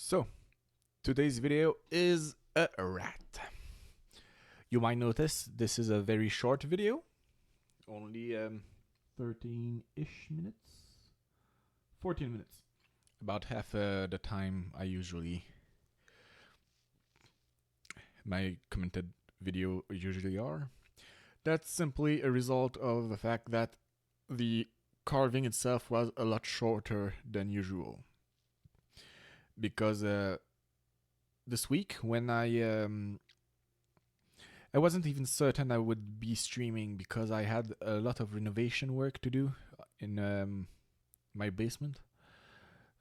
So, today's video is a rat. You might notice this is a very short video, only 13-ish minutes, 14 minutes, about half the time I usually my commented video usually are. That's simply a result of the fact that the carving itself was a lot shorter than usual. Because this week, when I wasn't even certain I would be streaming because I had a lot of renovation work to do in my basement,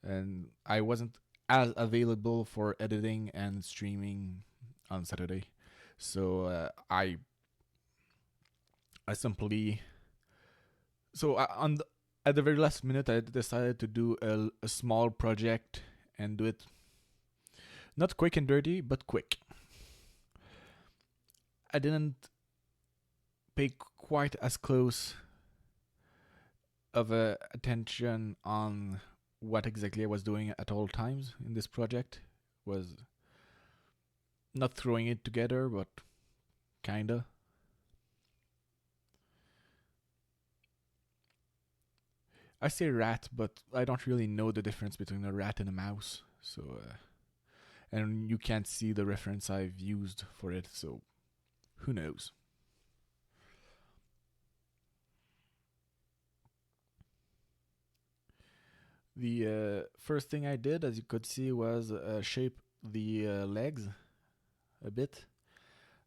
and I wasn't as available for editing and streaming on Saturday. So I simply at the very last minute I decided to do a small project and do it not quick and dirty, but quick. I didn't pay quite as close of attention on what exactly I was doing at all times in this project. Was not throwing it together, but kinda. I say rat, but I don't really know the difference between a rat and a mouse. So, and you can't see the reference I've used for it, so who knows? The first thing I did, as you could see, was shape the legs a bit.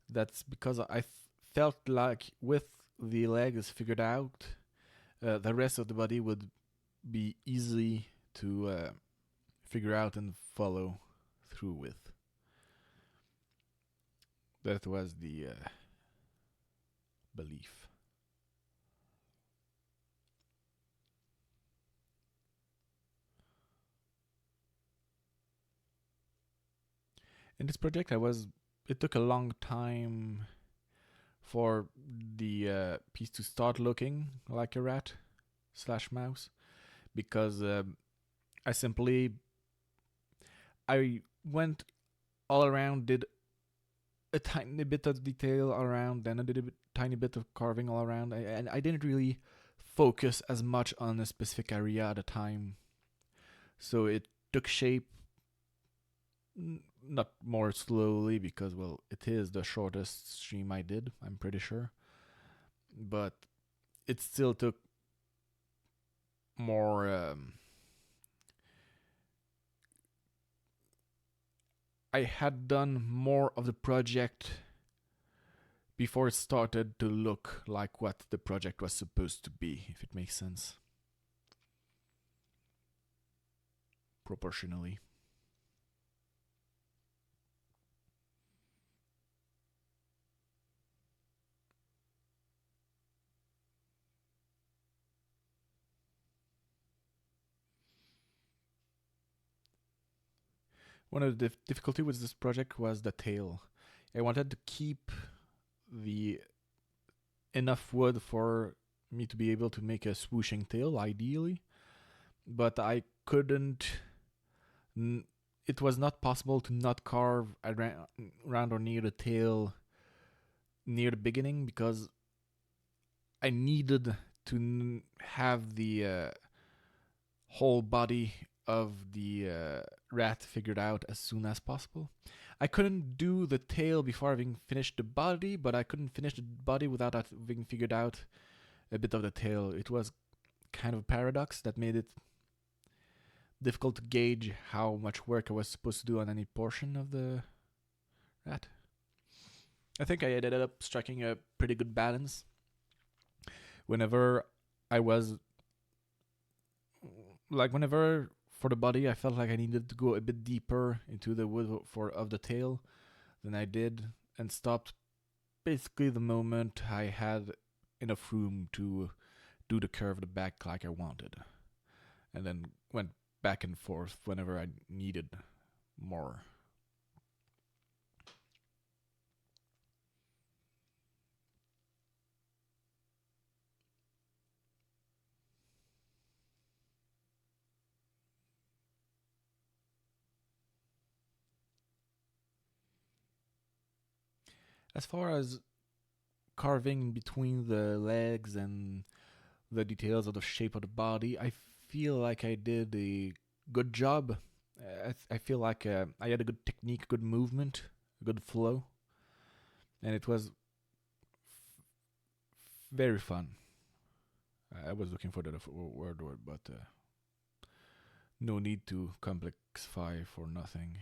That's because I felt like with the legs figured out, the rest of the body would be easy to figure out and follow through with. That was the belief. In this project, it took a long time for the piece to start looking like a rat slash mouse, because I went all around, did a tiny bit of detail all around, then I did a tiny bit of carving all around, and I didn't really focus as much on a specific area at a time. So it took shape not more slowly because, well, it is the shortest stream I did, I'm pretty sure. But it still took more. I had done more of the project before it started to look like what the project was supposed to be, if it makes sense. Proportionally. One of the difficulty with this project was the tail. I wanted to keep the enough wood for me to be able to make a swooshing tail, ideally, but I couldn't. It was not possible to not carve around or near the tail near the beginning because I needed to have the whole body of the rat figured out as soon as possible. I couldn't do the tail before having finished the body, but I couldn't finish the body without having figured out a bit of the tail. It was kind of a paradox that made it difficult to gauge how much work I was supposed to do on any portion of the rat. I think I ended up striking a pretty good balance. Whenever I was whenever for the body I felt like I needed to go a bit deeper into the wood of the tail than I did, and stopped basically the moment I had enough room to do the curve of the back like I wanted, and then went back and forth whenever I needed more. As far as carving in between the legs and the details of the shape of the body, I feel like I did a good job. I feel like I had a good technique, good movement, good flow, and it was very fun. I was looking for the word, but no need to complexify for nothing.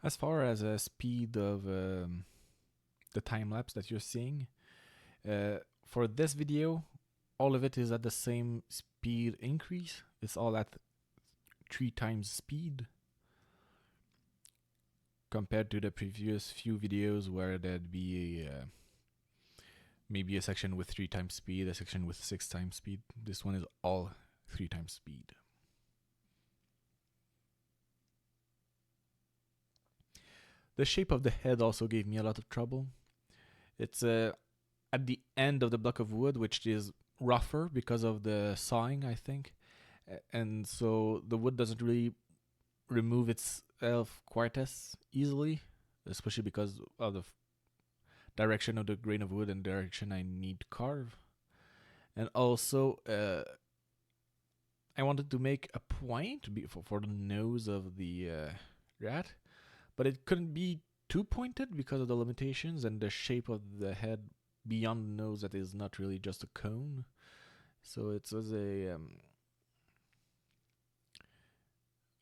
As far as a speed of the time lapse that you're seeing, for this video, all of it is at the same speed increase. It's all at 3 times speed compared to the previous few videos where there'd be maybe a section with 3 times speed, a section with 6 times speed. This one is all 3 times speed. The shape of the head also gave me a lot of trouble. It's at the end of the block of wood, which is rougher because of the sawing, I think. And so the wood doesn't really remove itself quite as easily, especially because of the direction of the grain of wood and direction I need to carve. And also, I wanted to make a point for the nose of the rat, but it couldn't be too pointed because of the limitations and the shape of the head beyond the nose that is not really just a cone. So it was a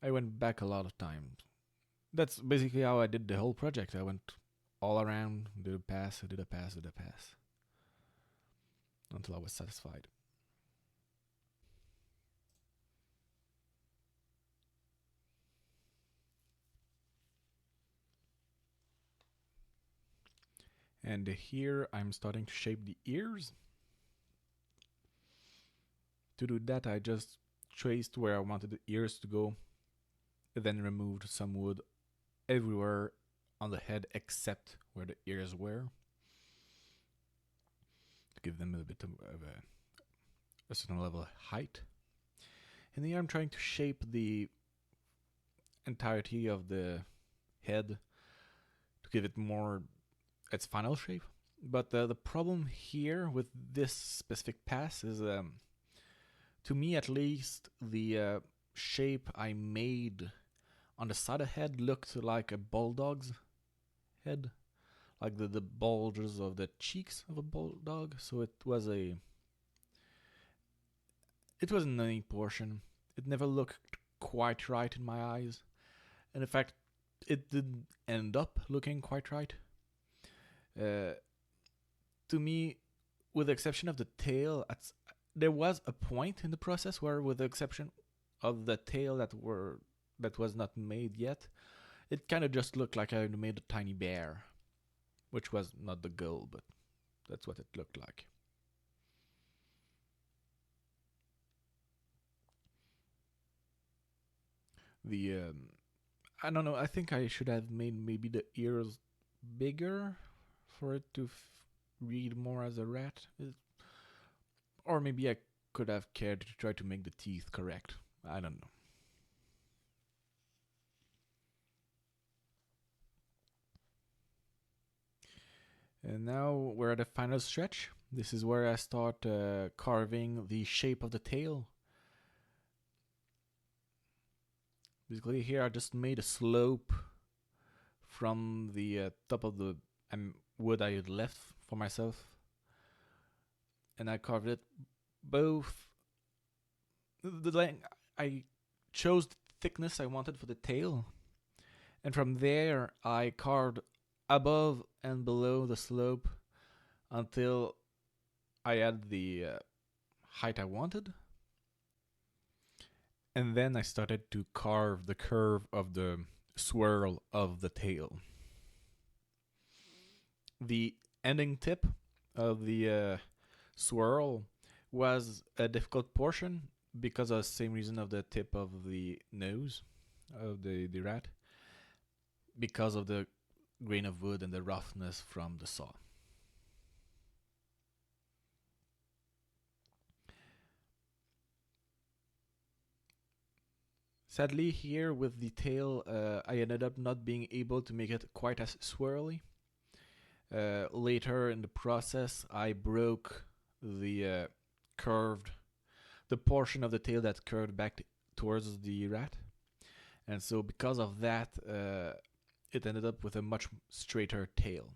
I went back a lot of times. That's basically how I did the whole project. I went all around, did a pass, did a pass, did a pass, until I was satisfied. And here I'm starting to shape the ears. To do that, I just traced where I wanted the ears to go, then removed some wood everywhere on the head except where the ears were, to give them a bit of a certain level of height. And here I'm trying to shape the entirety of the head to give it more its final shape. But the problem here with this specific pass is, to me at least, the shape I made on the side of the head looked like a bulldog's head, like the bulges of the cheeks of a bulldog. So it was an any portion. It never looked quite right in my eyes, and in fact, it didn't end up looking quite right. To me, with the exception of the tail, there was a point in the process where, with the exception of the tail that was not made yet, it kind of just looked like I made a tiny bear, which was not the goal, but that's what it looked like. I don't know. I think I should have made maybe the ears bigger for it to read more as a rat, or maybe I could have cared to try to make the teeth correct. I don't know. And now we're at the final stretch. This is where I start carving the shape of the tail. Basically, here I just made a slope from the top of the wood I had left for myself, and I carved it both. I chose the thickness I wanted for the tail, and from there I carved above and below the slope until I had the height I wanted. And then I started to carve the curve of the swirl of the tail. The ending tip of the swirl was a difficult portion because of the same reason of the tip of the nose of the rat, because of the grain of wood and the roughness from the saw. Sadly, here with the tail, I ended up not being able to make it quite as swirly. Later in the process, I broke the curved, the portion of the tail that curved back towards the rat, and so because of that, it ended up with a much straighter tail.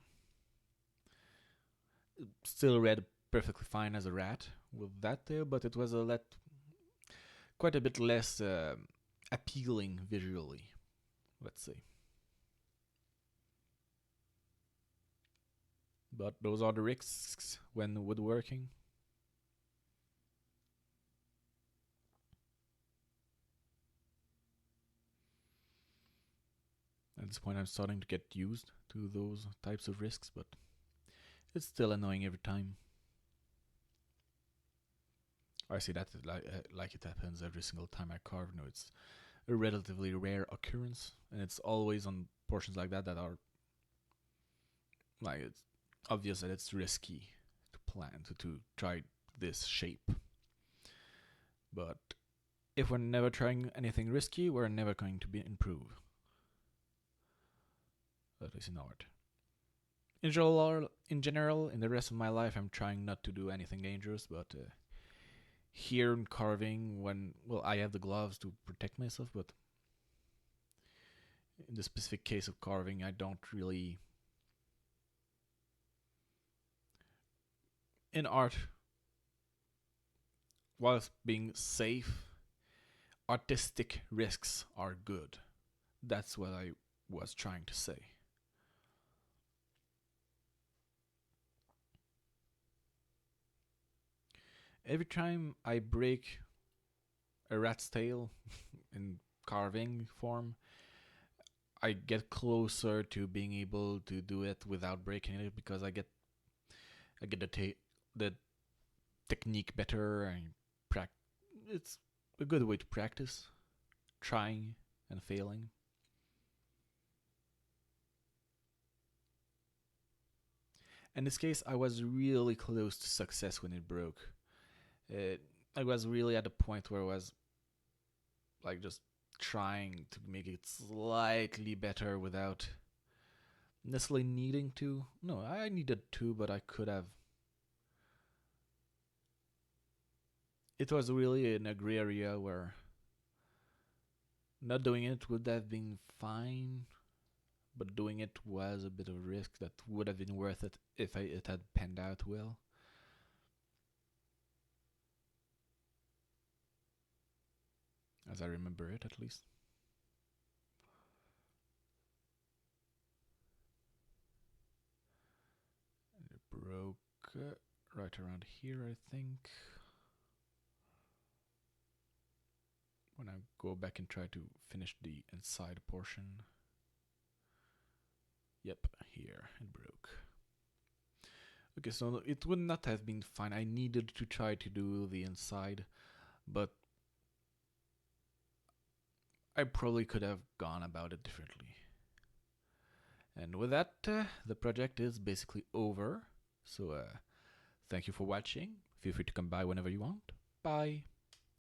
Still read perfectly fine as a rat with that tail, but it was quite a bit less appealing visually, let's say. But those are the risks when woodworking. At this point, I'm starting to get used to those types of risks, but it's still annoying every time. I see that like it happens every single time I carve. No, it's a relatively rare occurrence, and it's always on portions like that are like it's obvious that it's risky to plan to try this shape. But if we're never trying anything risky, we're never going to improve. At least in art. In general, in the rest of my life, I'm trying not to do anything dangerous. But here in carving, I have the gloves to protect myself, but in the specific case of carving, I don't really. In art, whilst being safe, artistic risks are good. That's what I was trying to say. Every time I break a rat's tail in carving form, I get closer to being able to do it without breaking it because I get the technique better and it's a good way to practice trying and failing. In this case, I was really close to success when it broke. I was really at a point where I was like just trying to make it slightly better without necessarily needing to. No, I needed to, but I could have. It was really in a gray area where not doing it would have been fine, but doing it was a bit of a risk that would have been worth it if it had panned out well. As I remember it, at least. It broke right around here, I think. When I go back and try to finish the inside portion. Yep, here it broke. Okay, so it would not have been fine. I needed to try to do the inside, but I probably could have gone about it differently. And with that, the project is basically over. So, thank you for watching. Feel free to come by whenever you want. Bye.